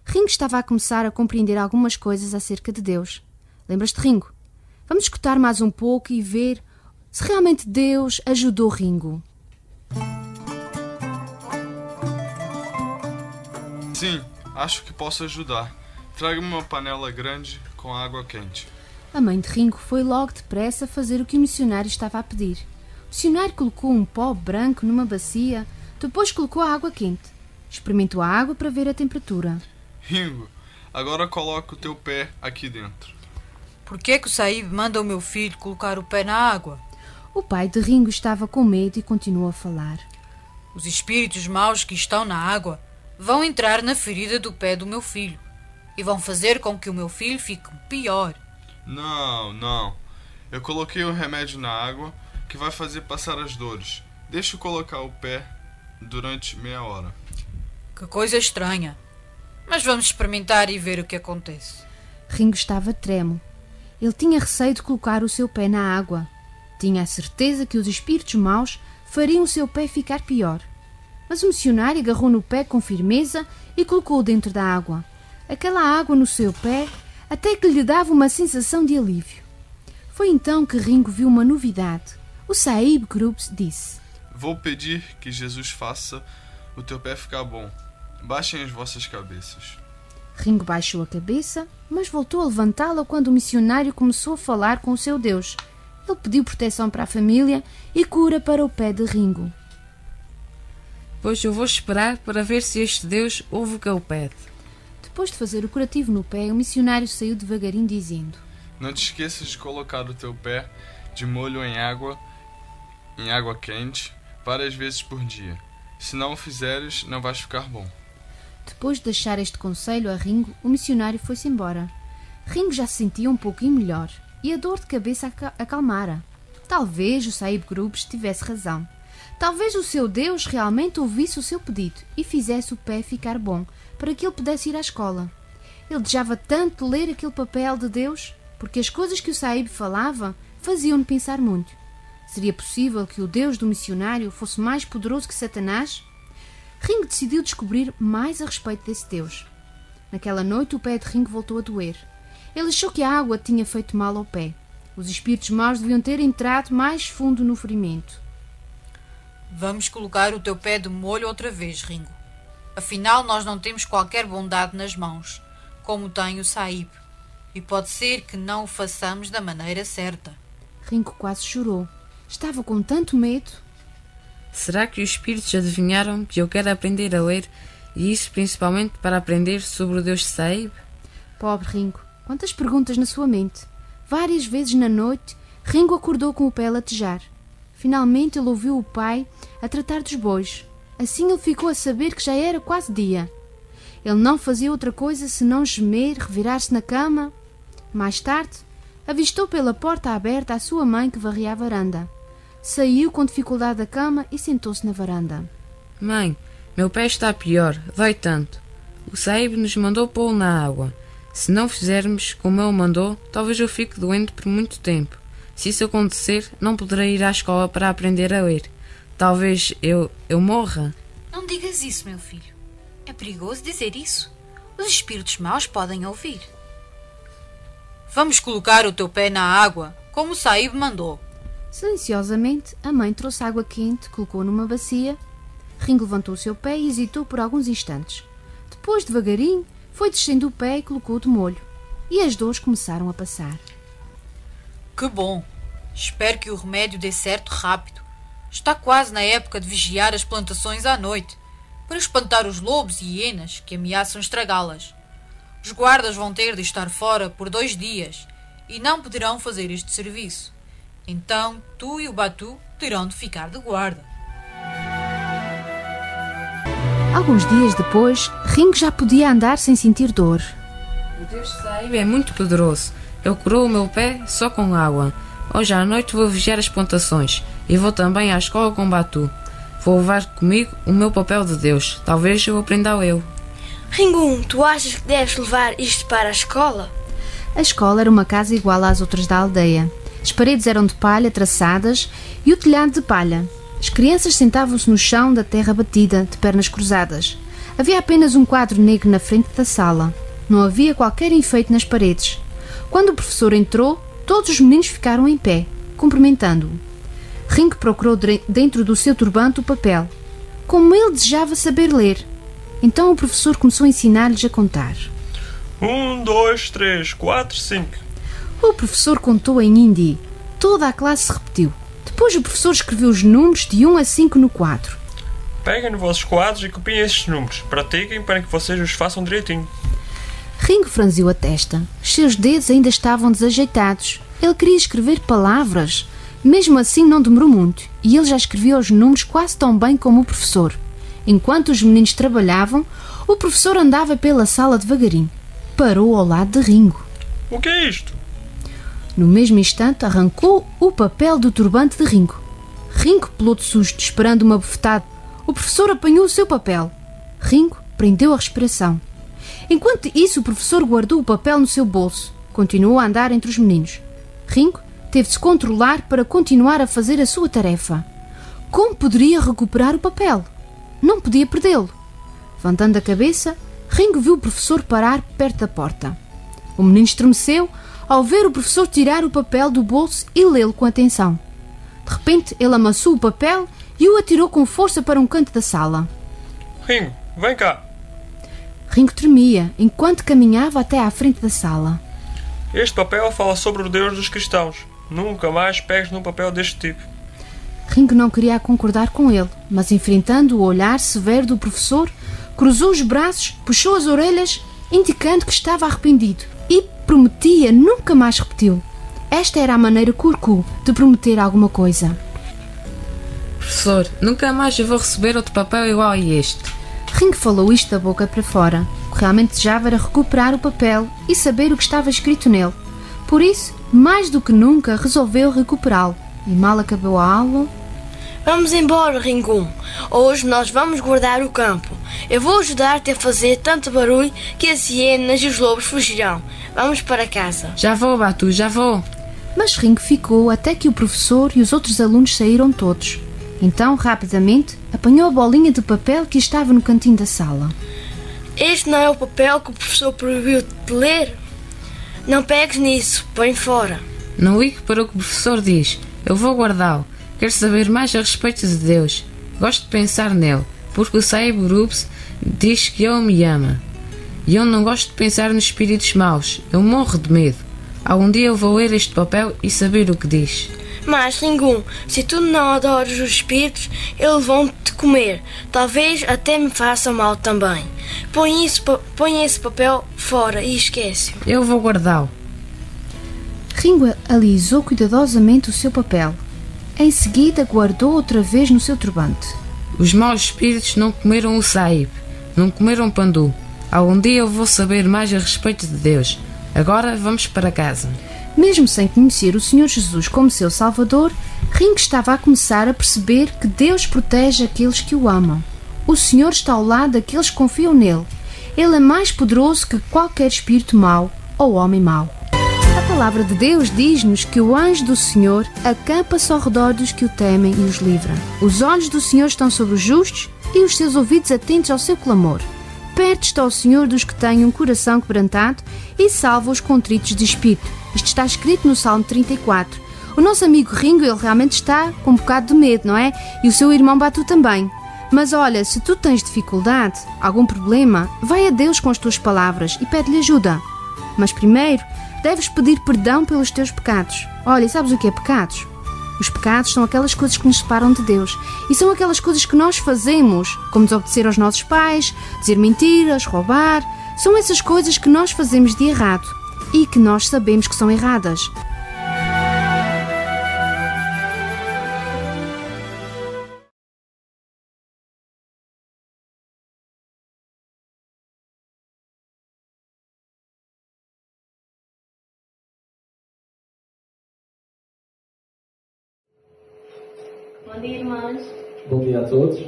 Ringo estava a começar a compreender algumas coisas acerca de Deus. Lembras-te, Ringo? Vamos escutar mais um pouco e ver se realmente Deus ajudou Ringo. Sim, acho que posso ajudar. Traga-me uma panela grande com água quente. A mãe de Ringo foi logo depressa fazer o que o missionário estava a pedir. O missionário colocou um pó branco numa bacia, depois colocou a água quente. Experimentou a água para ver a temperatura. Ringo, agora coloca o teu pé aqui dentro. Por que é que o Saíbe manda o meu filho colocar o pé na água? O pai de Ringo estava com medo e continuou a falar. Os espíritos maus que estão na água vão entrar na ferida do pé do meu filho e vão fazer com que o meu filho fique pior. Não. Eu coloquei um remédio na água que vai fazer passar as dores. Deixa eu colocar o pé durante meia hora. Que coisa estranha. Mas vamos experimentar e ver o que acontece. Ringo estava trêmulo. Ele tinha receio de colocar o seu pé na água. Tinha a certeza que os espíritos maus fariam o seu pé ficar pior. Mas o missionário agarrou no pé com firmeza e colocou-o dentro da água. Aquela água no seu pé até que lhe dava uma sensação de alívio. Foi então que Ringo viu uma novidade. O Saíbe Groups disse: Vou pedir que Jesus faça o teu pé ficar bom. Baixem as vossas cabeças. Ringo baixou a cabeça, mas voltou a levantá-la quando o missionário começou a falar com o seu Deus. Ele pediu proteção para a família e cura para o pé de Ringo. Pois eu vou esperar para ver se este Deus ouve o que eu pede. Depois de fazer o curativo no pé, o missionário saiu devagarinho dizendo: Não te esqueças de colocar o teu pé de molho em água quente, várias vezes por dia. Se não o fizeres, não vais ficar bom. Depois de deixar este conselho a Ringo, o missionário foi-se embora. Ringo já se sentia um pouquinho melhor e a dor de cabeça acalmara. Talvez o Saíbe Groups tivesse razão. Talvez o seu Deus realmente ouvisse o seu pedido e fizesse o pé ficar bom, para que ele pudesse ir à escola. Ele desejava tanto ler aquele papel de Deus, porque as coisas que o Saíbe falava faziam-no pensar muito. Seria possível que o Deus do missionário fosse mais poderoso que Satanás? Ringo decidiu descobrir mais a respeito desse Deus. Naquela noite o pé de Ringo voltou a doer. Ele achou que a água tinha feito mal ao pé. Os espíritos maus deviam ter entrado mais fundo no ferimento. Vamos colocar o teu pé de molho outra vez, Ringo. Afinal, nós não temos qualquer bondade nas mãos, como tem o Saíbe, e pode ser que não o façamos da maneira certa. Ringo quase chorou. Estava com tanto medo. Será que os espíritos adivinharam que eu quero aprender a ler, e isso principalmente para aprender sobre o Deus de Saíbe? Pobre Ringo, quantas perguntas na sua mente. Várias vezes na noite, Ringo acordou com o pé a latejar. Finalmente ele ouviu o pai a tratar dos bois. Assim ele ficou a saber que já era quase dia. Ele não fazia outra coisa senão gemer, revirar-se na cama. Mais tarde, avistou pela porta aberta a sua mãe que varria a varanda. Saiu com dificuldade da cama e sentou-se na varanda. Mãe, meu pé está pior, dói tanto. O Saíbe nos mandou pô-lo na água. Se não fizermos como ele mandou, talvez eu fique doente por muito tempo. Se isso acontecer, não poderei ir à escola para aprender a ler. Talvez eu morra. Não digas isso, meu filho. É perigoso dizer isso. Os espíritos maus podem ouvir. Vamos colocar o teu pé na água, como o Saíbe mandou. Silenciosamente, a mãe trouxe água quente, colocou numa bacia. Ringo levantou o seu pé e hesitou por alguns instantes. Depois, devagarinho, foi descendo o pé e colocou de molho. E as dores começaram a passar. Que bom! Espero que o remédio dê certo rápido. Está quase na época de vigiar as plantações à noite, para espantar os lobos e hienas que ameaçam estragá-las. Os guardas vão ter de estar fora por 2 dias e não poderão fazer este serviço. Então, tu e o Batu terão de ficar de guarda. Alguns dias depois, Ringo já podia andar sem sentir dor. O Deus de Saíbe é muito poderoso. Ele curou o meu pé só com água. Hoje à noite vou vigiar as plantações e vou também à escola com Batu. Vou levar comigo o meu papel de Deus. Talvez eu aprenda a lê-lo. Ringo, tu achas que deves levar isto para a escola? A escola era uma casa igual às outras da aldeia. As paredes eram de palha traçadas e o telhado de palha. As crianças sentavam-se no chão da terra batida, de pernas cruzadas. Havia apenas um quadro negro na frente da sala. Não havia qualquer enfeite nas paredes. Quando o professor entrou, todos os meninos ficaram em pé, cumprimentando-o. Ringo procurou dentro do seu turbante o papel, como ele desejava saber ler. Então o professor começou a ensinar-lhes a contar. 1, 2, 3, 4, 5. O professor contou em hindi. Toda a classe se repetiu. Depois o professor escreveu os números de 1 a 5 no quadro. Peguem nos vossos quadros e copiem estes números. Pratiquem para que vocês os façam direitinho. Ringo franziu a testa. Os seus dedos ainda estavam desajeitados. Ele queria escrever palavras. Mesmo assim não demorou muito, e ele já escrevia os números quase tão bem como o professor. Enquanto os meninos trabalhavam, o professor andava pela sala devagarinho. Parou ao lado de Ringo. O que é isto? No mesmo instante, arrancou o papel do turbante de Ringo. Ringo pulou de susto, esperando uma bofetada. O professor apanhou o seu papel. Ringo prendeu a respiração. Enquanto isso, o professor guardou o papel no seu bolso. Continuou a andar entre os meninos. Ringo teve de se controlar para continuar a fazer a sua tarefa. Como poderia recuperar o papel? Não podia perdê-lo. Levantando a cabeça, Ringo viu o professor parar perto da porta. O menino estremeceu ao ver o professor tirar o papel do bolso e lê-lo com atenção. De repente, ele amassou o papel e o atirou com força para um canto da sala. Ringo, vem cá. Ringo tremia enquanto caminhava até à frente da sala. Este papel fala sobre o Deus dos cristãos. Nunca mais pegues num papel deste tipo. Ringo não queria concordar com ele, mas enfrentando o olhar severo do professor, cruzou os braços, puxou as orelhas, indicando que estava arrependido e prometia nunca mais repetiu. Esta era a maneira curcu de prometer alguma coisa. Professor, nunca mais eu vou receber outro papel igual a este. Ringo falou isto da boca para fora. O que realmente desejava era recuperar o papel e saber o que estava escrito nele. Por isso, mais do que nunca, resolveu recuperá-lo. E mal acabou a aula... Vamos embora, Ringo. Hoje nós vamos guardar o campo. Eu vou ajudar-te a fazer tanto barulho que as hienas e os lobos fugirão. Vamos para casa. Já vou, Batu, já vou. Mas Ringo ficou até que o professor e os outros alunos saíram todos. Então, rapidamente, apanhou a bolinha de papel que estava no cantinho da sala. Este não é o papel que o professor proibiu de ler? Não pegues nisso, põe fora. Não ligue para o que o professor diz. Eu vou guardá-lo. Quero saber mais a respeito de Deus. Gosto de pensar nele, porque o Sahib Groups diz que ele me ama. E eu não gosto de pensar nos espíritos maus. Eu morro de medo. Algum dia eu vou ler este papel e saber o que diz. Mas, Ringo, se tu não adoras os espíritos, eles vão te comer. Talvez até me façam mal também. Põe esse papel fora e esquece-o. Eu vou guardá-lo. Ringo alisou cuidadosamente o seu papel. Em seguida, guardou outra vez no seu turbante. Os maus espíritos não comeram o Sahib. Não comeram Pandu. Algum dia eu vou saber mais a respeito de Deus. Agora vamos para casa. Mesmo sem conhecer o Senhor Jesus como seu Salvador, Ringo estava a começar a perceber que Deus protege aqueles que o amam. O Senhor está ao lado daqueles que confiam nele. Ele é mais poderoso que qualquer espírito mau ou homem mau. A palavra de Deus diz-nos que o anjo do Senhor acampa-se ao redor dos que o temem e os livra. Os olhos do Senhor estão sobre os justos e os seus ouvidos atentos ao seu clamor. Perto está o Senhor dos que têm um coração quebrantado e salva os contritos de espírito. Isto está escrito no Salmo 34. O nosso amigo Ringo, ele realmente está com um bocado de medo, não é? E o seu irmão Batu também. Mas olha, se tu tens dificuldade, algum problema, vai a Deus com as tuas palavras e pede-lhe ajuda. Mas primeiro, deves pedir perdão pelos teus pecados. Olha, sabes o que é pecados? Os pecados são aquelas coisas que nos separam de Deus. E são aquelas coisas que nós fazemos, como desobedecer aos nossos pais, dizer mentiras, roubar. São essas coisas que nós fazemos de errado e que nós sabemos que são erradas. Bom dia, irmãs. Bom dia a todos.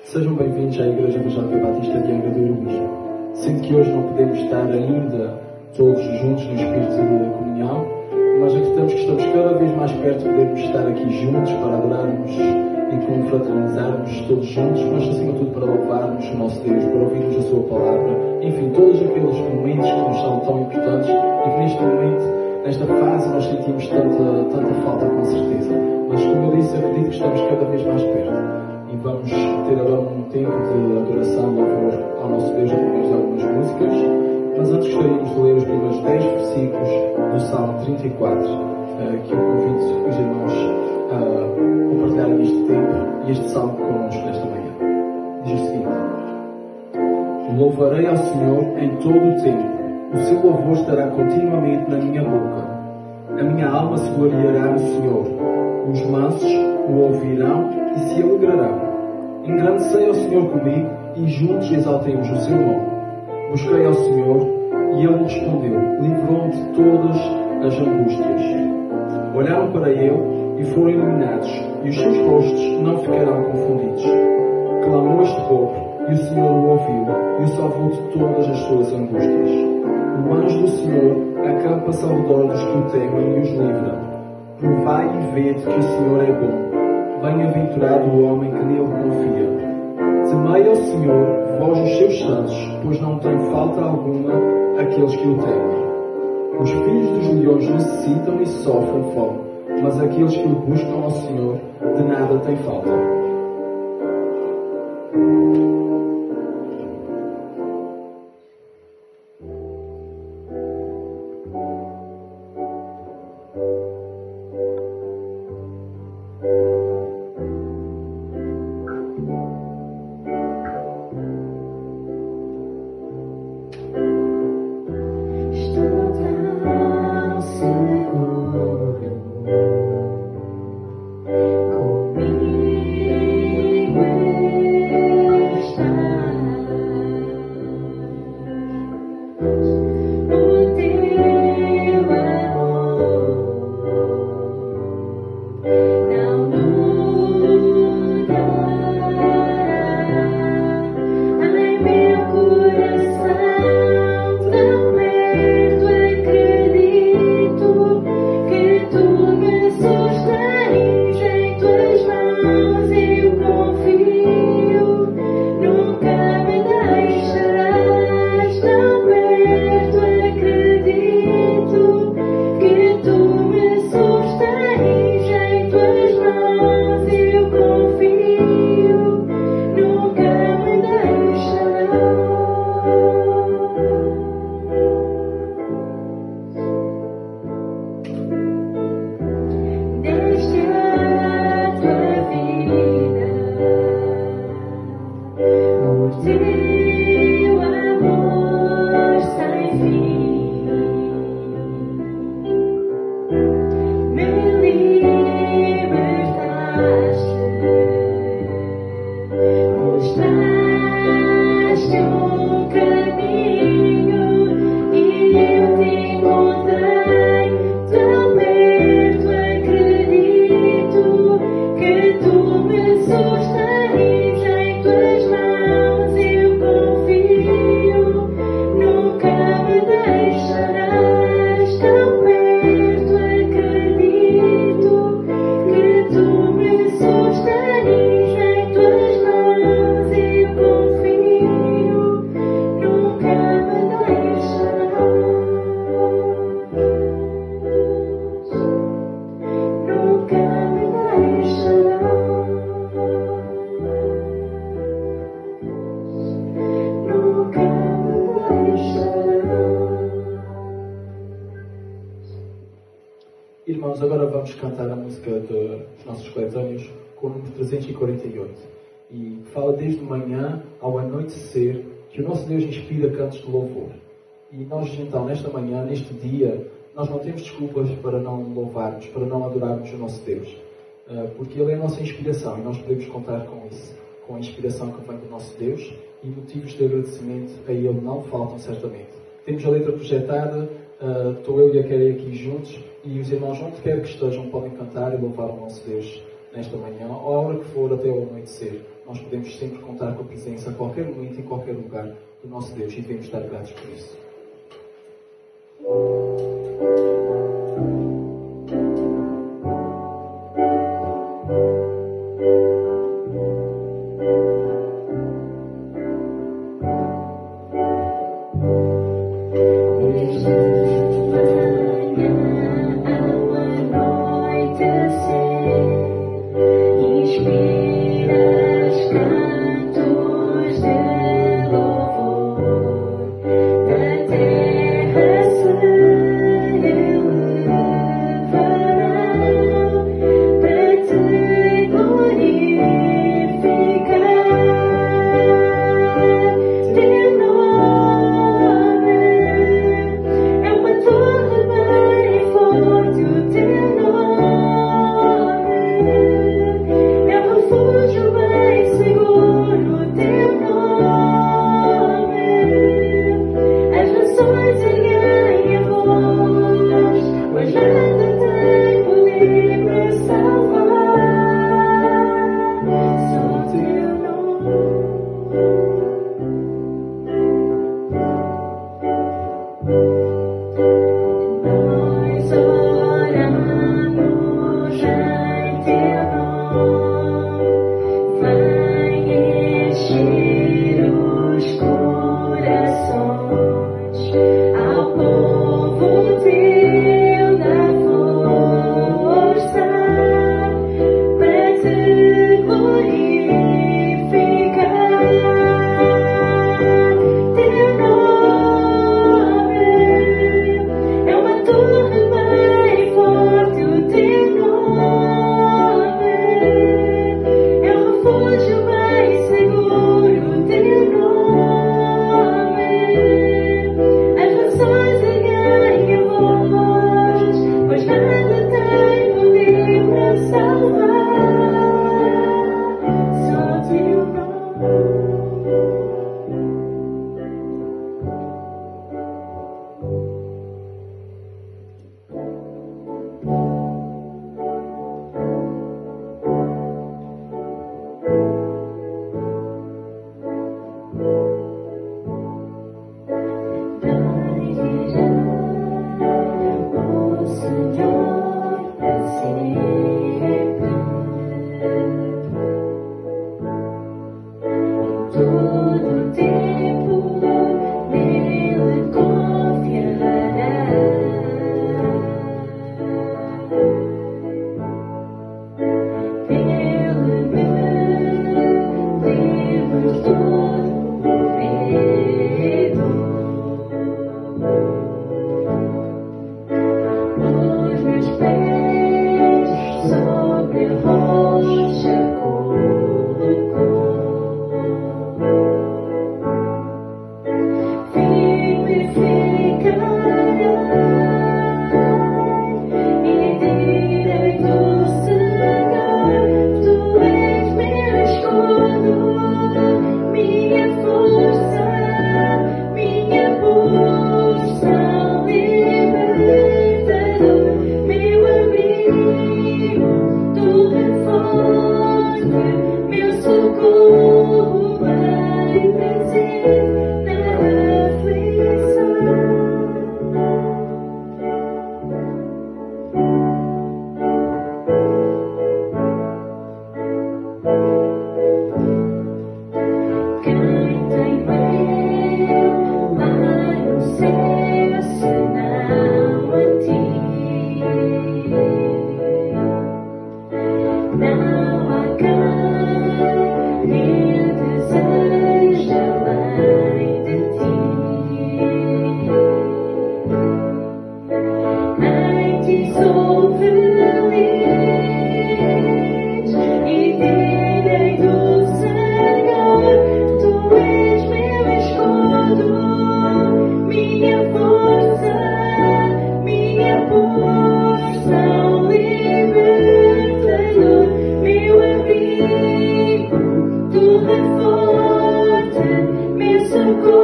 Sejam bem-vindos à Igreja Evangélica Batista de Angra do Heroísmo. Sinto que hoje não podemos estar ainda todos juntos no espírito de comunhão, mas acreditamos que estamos cada vez mais perto de podermos estar aqui juntos para adorarmos e confraternizarmos todos juntos, mas acima de tudo para louvarmos o nosso Deus, para ouvirmos a Sua palavra, enfim, todos aqueles momentos que nos são tão importantes e que neste momento, nesta fase, nós sentimos tanta falta, com certeza. Mas, como eu disse, acredito que estamos cada vez mais perto. E vamos ter agora um tempo de adoração, louvor ao nosso Deus através de algumas músicas. Mas antes gostaríamos de ler os primeiros 10 versículos do Salmo 34, que eu convido os irmãos a compartilharem este tempo e este salmo connosco nesta manhã. Diz o seguinte: Louvarei ao Senhor em todo o tempo, o seu louvor estará continuamente na minha boca. A minha alma se gloriará no Senhor, os mansos o ouvirão e se alegrarão. Engrandecei ao Senhor comigo e juntos exaltemos o seu nome. Busquei ao Senhor e Ele me respondeu, livrou-me de todas as angústias. Olharam para Ele e foram iluminados, e os seus rostos não ficarão confundidos. Clamou este povo, e o Senhor o ouviu, e o salvou de todas as suas angústias. O anjo do Senhor acampa-se ao redor dos que o temem e os livra. Provai e vede que o Senhor é bom. Bem-aventurado o homem que nele confia. Temei ao Senhor, vós os seus santos, pois não tem falta alguma aqueles que o temem. Os filhos dos leões necessitam e sofrem fome, mas aqueles que o buscam ao Senhor, de nada têm falta. Irmãos, agora vamos cantar a música dos nossos coletâneos com o número 348. E fala desde manhã ao anoitecer que o nosso Deus inspira cantos de louvor. E nós, então, nesta manhã, neste dia, nós não temos desculpas para não louvarmos, para não adorarmos o nosso Deus. Porque Ele é a nossa inspiração e nós podemos contar com isso, com a inspiração que vem do nosso Deus, e motivos de agradecimento a Ele não faltam certamente. Temos a letra projetada, estou eu e a Kerry aqui juntos, e os irmãos, onde quer que estejam, podem cantar e louvar o nosso Deus nesta manhã, ou a hora que for, até ao anoitecer. Nós podemos sempre contar com a presença a qualquer momento, em qualquer lugar do nosso Deus, e devemos estar gratos por isso.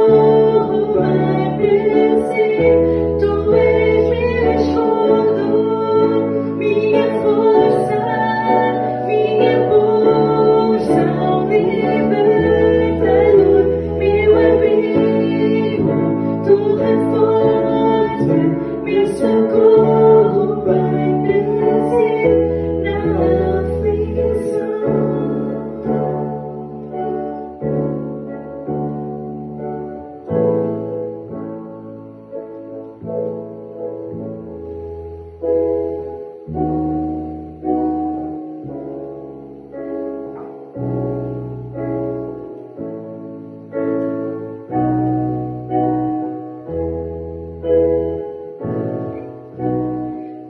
socorro, Pai, preciso. Tu és meu escudo, minha força, minha porção, libertador, meu abrigo, tu reforça, meu socorro, Pai, preciso na aflição.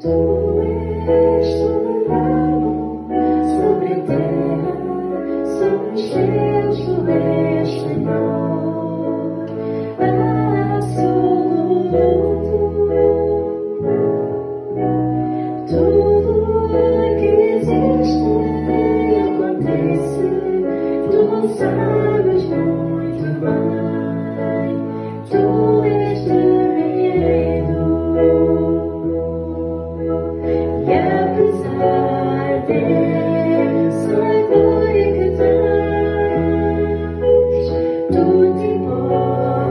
Tu és soberano sobre a terra, sobre os céus, tu és Senhor absoluto. Tudo que existe e acontece, tu sabes muito bem. Tu és tremendo. E apesar dessa glória que tens, tu te importas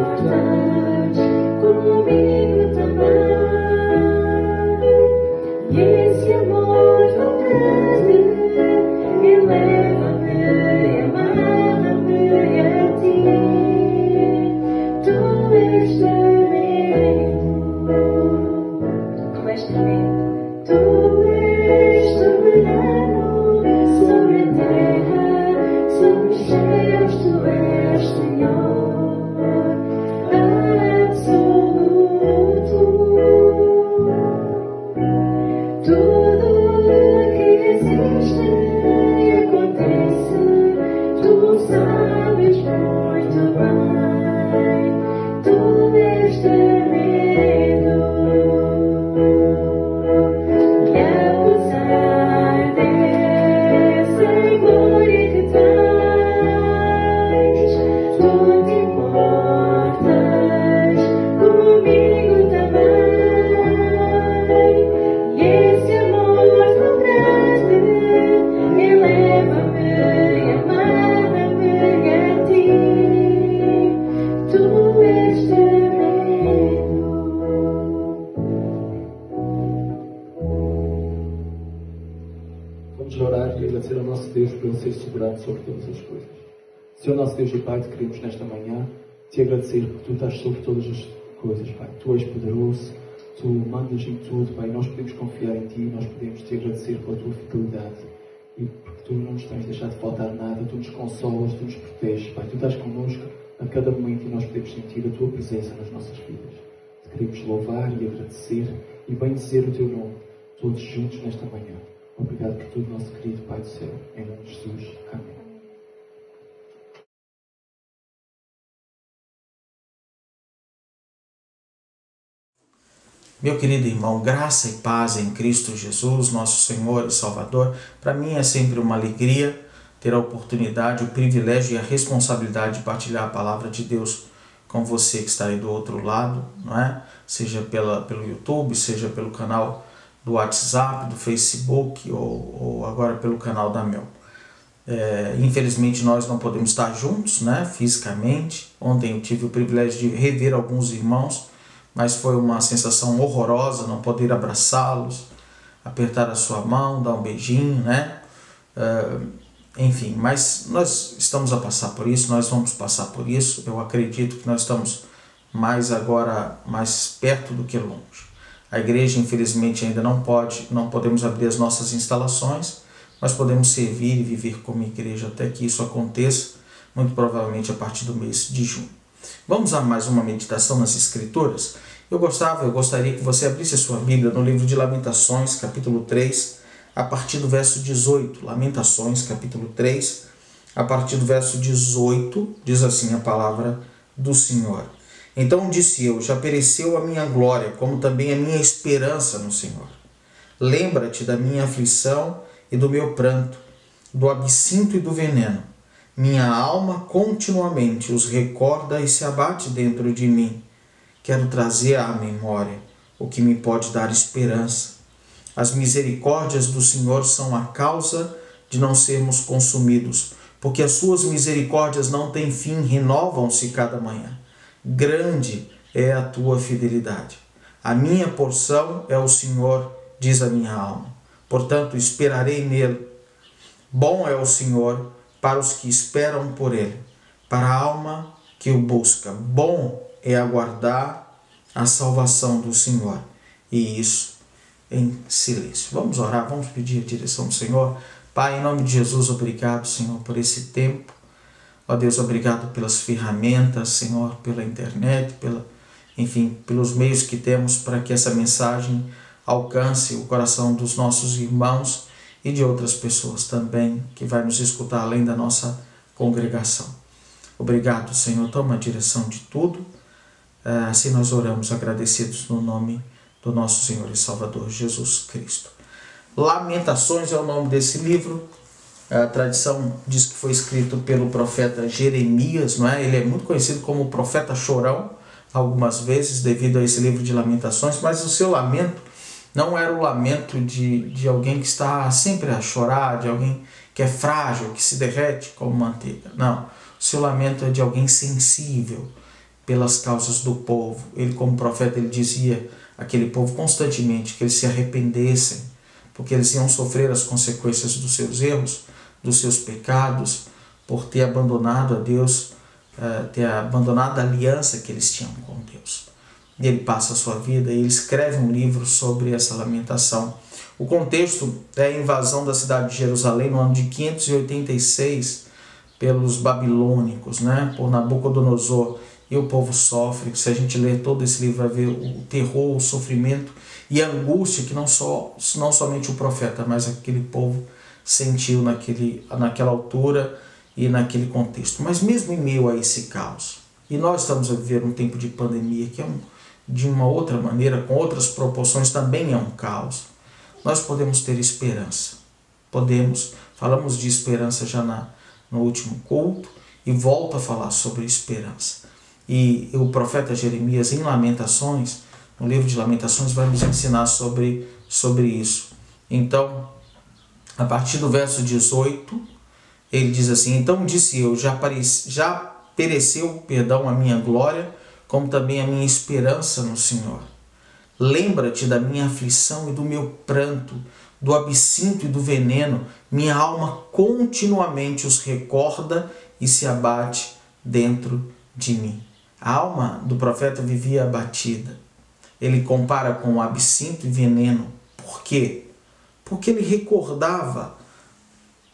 comigo também. E esse amor tão grande eleva-me e amarra-me a ti. Tu és tremendo. Tu és tremendo. Tu és soberano sobre a terra, sobre os céus, tu és Senhor absoluto. Tudo que existe e acontece, tu sabes muito bem. Tu és tremendo. E apesar dessa glória que tens, tu te importas comigo também. E esse amor tão grande eleva-me e amarra-me a ti. Tu és tremendo. Vamos orar e agradecer ao nosso Deus por Ele ser soberano sobre todas as coisas. Senhor nosso Deus e Pai, te queremos nesta manhã te agradecer porque Tu estás sobre todas as coisas, Pai. Tu és poderoso, Tu mandas em tudo, Pai. Nós podemos confiar em Ti, nós podemos te agradecer pela Tua fidelidade e porque Tu não nos tens deixado de faltar nada, Tu nos consolas, Tu nos proteges, Pai. Tu estás connosco a cada momento e nós podemos sentir a Tua presença nas nossas vidas. Te queremos louvar e agradecer e bendizer o Teu nome, todos juntos nesta manhã. Obrigado por tudo, nosso querido Pai do céu. Em nome de Jesus. Amém. Meu querido irmão, graça e paz em Cristo Jesus, nosso Senhor e Salvador. Para mim é sempre uma alegria ter a oportunidade, o privilégio e a responsabilidade de partilhar a palavra de Deus com você que está aí do outro lado, não é? Seja pelo YouTube, seja pelo canal do WhatsApp, do Facebook ou agora pelo canal da Mel. Infelizmente nós não podemos estar juntos, né, fisicamente. Ontem eu tive o privilégio de rever alguns irmãos, mas foi uma sensação horrorosa não poder abraçá-los, apertar a sua mão, dar um beijinho, né? Enfim, mas nós estamos a passar por isso, nós vamos passar por isso. Eu acredito que nós estamos mais perto do que longe. A igreja, infelizmente, ainda não podemos abrir as nossas instalações, mas podemos servir e viver como igreja até que isso aconteça, muito provavelmente a partir do mês de junho. Vamos a mais uma meditação nas Escrituras? Eu gostaria que você abrisse a sua Bíblia no livro de Lamentações, capítulo 3, a partir do verso 18. Lamentações, capítulo 3, a partir do verso 18, diz assim a palavra do Senhor. Então disse eu, já pereceu a minha glória, como também a minha esperança no Senhor. Lembra-te da minha aflição e do meu pranto, do absinto e do veneno. Minha alma continuamente os recorda e se abate dentro de mim. Quero trazer à memória o que me pode dar esperança. As misericórdias do Senhor são a causa de não sermos consumidos, porque as suas misericórdias não têm fim, renovam-se cada manhã. Grande é a tua fidelidade. A minha porção é o Senhor, diz a minha alma. Portanto, esperarei nele. Bom é o Senhor para os que esperam por ele, para a alma que o busca. Bom é aguardar a salvação do Senhor, e isso em silêncio. Vamos orar, vamos pedir a direção do Senhor. Pai, em nome de Jesus, obrigado, Senhor, por esse tempo. Ó Deus, obrigado pelas ferramentas, Senhor, pela internet, pelos meios que temos para que essa mensagem alcance o coração dos nossos irmãos e de outras pessoas também que vai nos escutar além da nossa congregação. Obrigado, Senhor. Toma a direção de tudo. Assim nós oramos agradecidos no nome do nosso Senhor e Salvador Jesus Cristo. Lamentações é o nome desse livro. A tradição diz que foi escrito pelo profeta Jeremias, não é? Ele é muito conhecido como o profeta chorão, algumas vezes, devido a esse livro de Lamentações, mas o seu lamento não era o lamento de alguém que está sempre a chorar, de alguém que é frágil, que se derrete como manteiga. Não, o seu lamento é de alguém sensível pelas causas do povo. Ele, como profeta, ele dizia àquele povo constantemente que eles se arrependessem, porque eles iam sofrer as consequências dos seus erros, dos seus pecados, por ter abandonado a Deus, ter abandonado a aliança que eles tinham com Deus. E ele passa a sua vida e ele escreve um livro sobre essa lamentação. O contexto é a invasão da cidade de Jerusalém no ano de 586 pelos babilônicos, né? Por Nabucodonosor. E o povo sofre. Se a gente ler todo esse livro, vai ver o terror, o sofrimento e a angústia que não somente o profeta, mas aquele povo sentiu naquela altura e naquele contexto. Mas mesmo em meio a esse caos, e nós estamos a viver um tempo de pandemia que de uma outra maneira, com outras proporções, também é um caos, nós podemos ter esperança. Falamos de esperança já no último culto e volto a falar sobre esperança. E o profeta Jeremias, em Lamentações, no livro de Lamentações, vai nos ensinar sobre isso. Então, a partir do verso 18, ele diz assim: então disse eu, já pereceu, a minha glória, como também a minha esperança no Senhor. Lembra-te da minha aflição e do meu pranto, do absinto e do veneno. Minha alma continuamente os recorda e se abate dentro de mim. A alma do profeta vivia abatida. Ele compara com absinto e veneno. Por quê? Porque ele recordava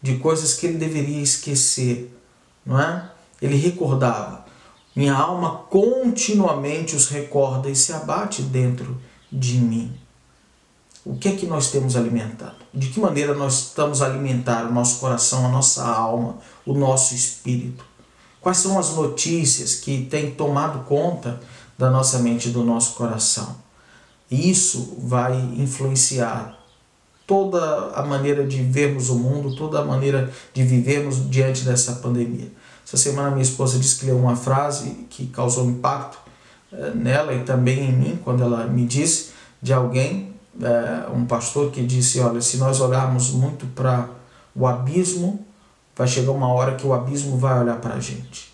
de coisas que ele deveria esquecer, não é? Ele recordava. Minha alma continuamente os recorda e se abate dentro de mim. O que é que nós temos alimentado? De que maneira nós estamos a alimentar o nosso coração, a nossa alma, o nosso espírito? Quais são as notícias que têm tomado conta da nossa mente e do nosso coração? Isso vai influenciar toda a maneira de vermos o mundo, toda a maneira de vivermos diante dessa pandemia. Essa semana minha esposa disse que leu uma frase que causou impacto nela e também em mim, quando ela me disse de alguém, um pastor que disse: olha, se nós olharmos muito para o abismo, vai chegar uma hora que o abismo vai olhar para a gente.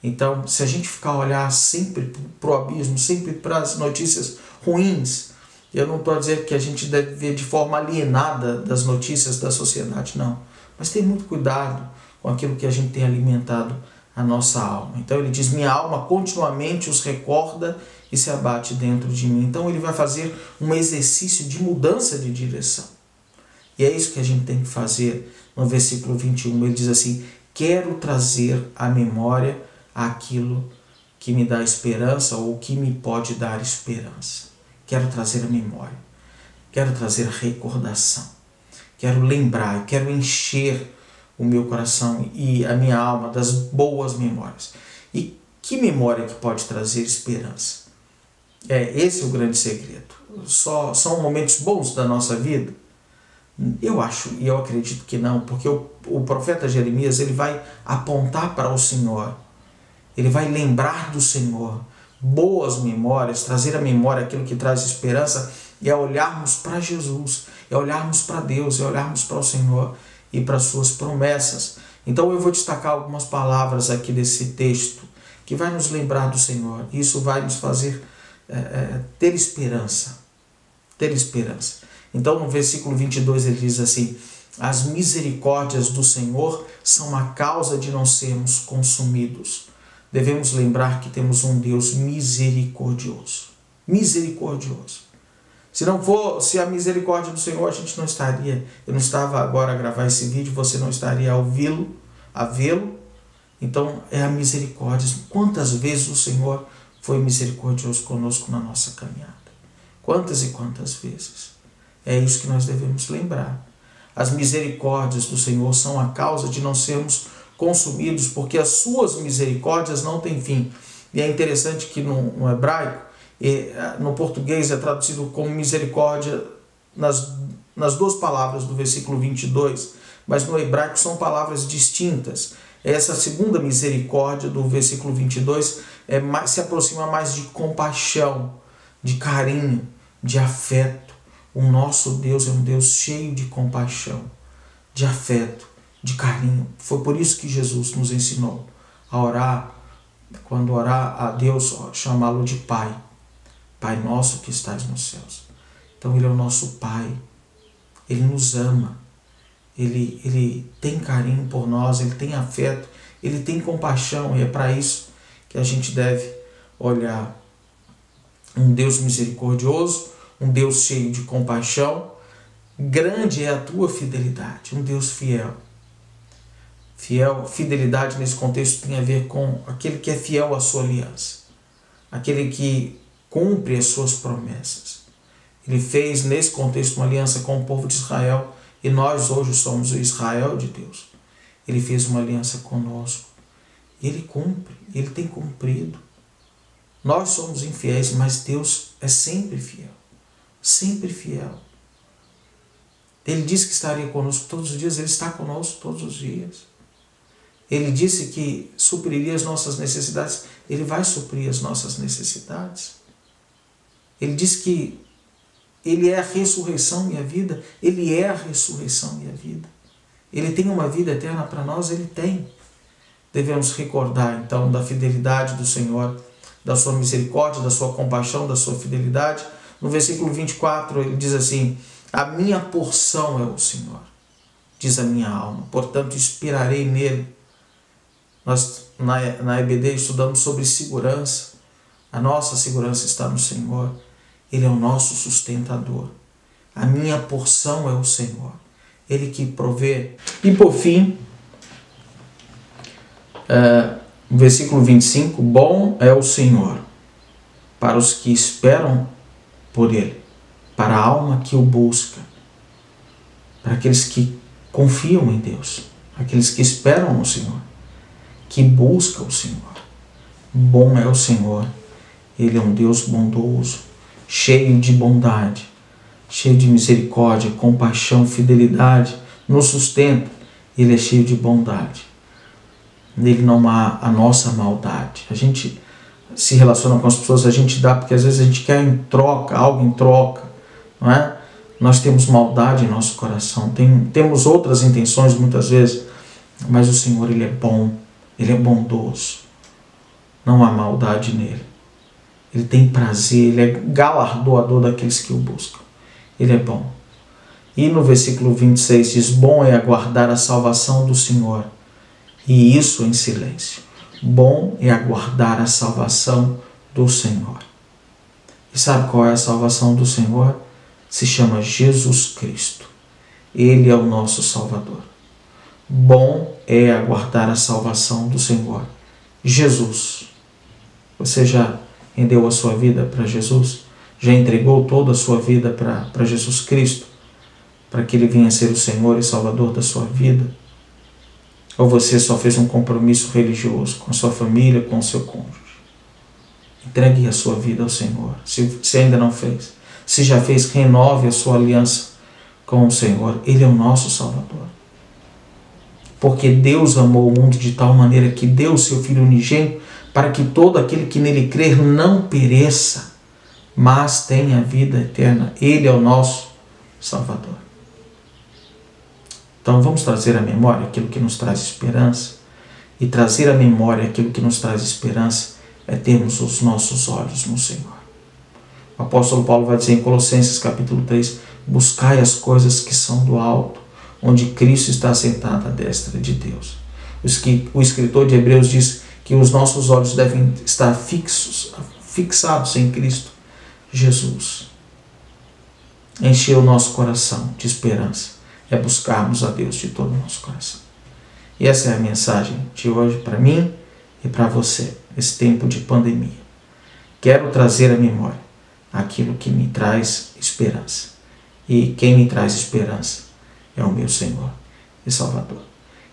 Então, se a gente ficar a olhar sempre para o abismo, sempre para as notícias ruins, eu não estou a dizer que a gente deve ver de forma alienada das notícias da sociedade, não. Mas tem muito cuidado com aquilo que a gente tem alimentado a nossa alma. Então ele diz: minha alma continuamente os recorda e se abate dentro de mim. Então ele vai fazer um exercício de mudança de direção. E é isso que a gente tem que fazer no versículo 21. Ele diz assim: quero trazer à memória aquilo que me dá esperança ou que me pode dar esperança. Quero trazer a memória. Quero trazer recordação. Quero lembrar, quero encher o meu coração e a minha alma das boas memórias. E que memória que pode trazer esperança? Esse é o grande segredo. São momentos bons da nossa vida? Eu acho e eu acredito que não, porque o profeta Jeremias ele vai apontar para o Senhor, ele vai lembrar do Senhor, boas memórias, trazer à memória aquilo que traz esperança, é olharmos para Jesus, é olharmos para Deus, é olharmos para o Senhor e para as suas promessas. Então eu vou destacar algumas palavras aqui desse texto que vai nos lembrar do Senhor. Isso vai nos fazer ter esperança. Ter esperança. Então no versículo 22 ele diz assim: as misericórdias do Senhor são a causa de não sermos consumidos. Devemos lembrar que temos um Deus misericordioso. Misericordioso. Se não fosse a misericórdia do Senhor, a gente não estaria, eu não estava agora a gravar esse vídeo, você não estaria a vê-lo. Então é a misericórdia. Quantas vezes o Senhor foi misericordioso conosco na nossa caminhada? Quantas e quantas vezes? É isso que nós devemos lembrar. As misericórdias do Senhor são a causa de não sermos consumidos, porque as suas misericórdias não têm fim. E é interessante que no hebraico, no português é traduzido como misericórdia nas duas palavras do versículo 22, mas no hebraico são palavras distintas. Essa segunda misericórdia do versículo 22 se aproxima mais de compaixão, de carinho, de afeto. O nosso Deus é um Deus cheio de compaixão, de afeto, de carinho. Foi por isso que Jesus nos ensinou a orar, quando orar a Deus, chamá-lo de Pai. Pai nosso que estás nos céus. Então ele é o nosso Pai. Ele nos ama. Ele tem carinho por nós, ele tem afeto, ele tem compaixão, e é para isso que a gente deve olhar. Um Deus misericordioso, um Deus cheio de compaixão. Grande é a tua fidelidade, um Deus fiel. Fidelidade nesse contexto tem a ver com aquele que é fiel à sua aliança, aquele que cumpre as suas promessas. Ele fez nesse contexto uma aliança com o povo de Israel, e nós hoje somos o Israel de Deus. Ele fez uma aliança conosco. Ele cumpre, ele tem cumprido. Nós somos infiéis, mas Deus é sempre fiel. Sempre fiel. Ele disse que estaria conosco todos os dias, ele está conosco todos os dias. Ele disse que supriria as nossas necessidades, ele vai suprir as nossas necessidades. Ele disse que ele é a ressurreição e a vida. Ele é a ressurreição e a vida. Ele tem uma vida eterna para nós, ele tem. Devemos recordar então da fidelidade do Senhor, da sua misericórdia, da sua compaixão, da sua fidelidade. No versículo 24 ele diz assim: a minha porção é o Senhor, diz a minha alma, portanto esperarei nele. Nós na EBD estudamos sobre segurança. A nossa segurança está no Senhor. Ele é o nosso sustentador. A minha porção é o Senhor. Ele que provê. E por fim, versículo 25, bom é o Senhor para os que esperam por Ele, para a alma que o busca, para aqueles que confiam em Deus, aqueles que esperam no Senhor, que buscam o Senhor. Bom é o Senhor. Ele é um Deus bondoso, cheio de bondade, cheio de misericórdia, compaixão, fidelidade, nos sustenta. Ele é cheio de bondade. Nele não há a nossa maldade. A gente se relaciona com as pessoas, a gente dá porque às vezes a gente quer algo em troca, não é? Nós temos maldade em nosso coração, temos outras intenções muitas vezes, mas o Senhor, ele é bom, ele é bondoso. Não há maldade nele. Ele tem prazer, ele é galardoador daqueles que o buscam. Ele é bom. E no versículo 26 diz: bom é aguardar a salvação do Senhor, e isso em silêncio. Bom é aguardar a salvação do Senhor. E sabe qual é a salvação do Senhor? Se chama Jesus Cristo. Ele é o nosso Salvador. Bom é aguardar a salvação do Senhor. Jesus. Você já rendeu a sua vida para Jesus? Já entregou toda a sua vida para Jesus Cristo? Para que Ele venha ser o Senhor e Salvador da sua vida? Ou você só fez um compromisso religioso com a sua família, com o seu cônjuge? Entregue a sua vida ao Senhor. Se ainda não fez. Se já fez, renove a sua aliança com o Senhor. Ele é o nosso Salvador. Porque Deus amou o mundo de tal maneira que deu o seu Filho unigênito para que todo aquele que nele crer não pereça, mas tenha vida eterna. Ele é o nosso Salvador. Então vamos trazer à memória aquilo que nos traz esperança. E trazer à memória aquilo que nos traz esperança é termos os nossos olhos no Senhor. O apóstolo Paulo vai dizer em Colossenses capítulo 3, buscai as coisas que são do alto, onde Cristo está sentado à destra de Deus. O escritor de Hebreus diz que os nossos olhos devem estar fixados em Cristo Jesus. Encher o nosso coração de esperança é buscarmos a Deus de todo o nosso coração. E essa é a mensagem de hoje para mim e para você, nesse tempo de pandemia. Quero trazer à memória aquilo que me traz esperança. E quem me traz esperança é o meu Senhor e Salvador.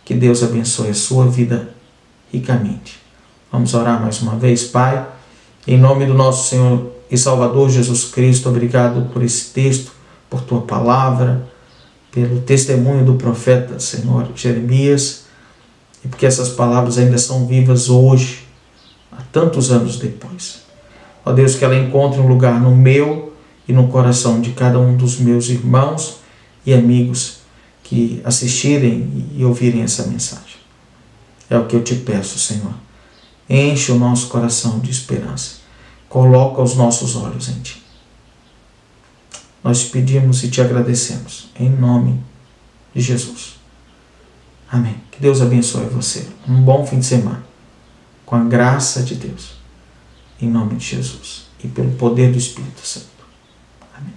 Que Deus abençoe a sua vida ricamente. Vamos orar mais uma vez, Pai. Em nome do nosso Senhor e Salvador Jesus Cristo, obrigado por esse texto, por tua palavra, pelo testemunho do profeta, Senhor, Jeremias, e porque essas palavras ainda são vivas hoje, há tantos anos depois. Ó Deus, que ela encontre um lugar no meu e no coração de cada um dos meus irmãos e amigos que assistirem e ouvirem essa mensagem. É o que eu te peço, Senhor. Enche o nosso coração de esperança. Coloca os nossos olhos em Ti. Nós te pedimos e te agradecemos, em nome de Jesus. Amém. Que Deus abençoe você. Um bom fim de semana. Com a graça de Deus. Em nome de Jesus. E pelo poder do Espírito Santo. Amém.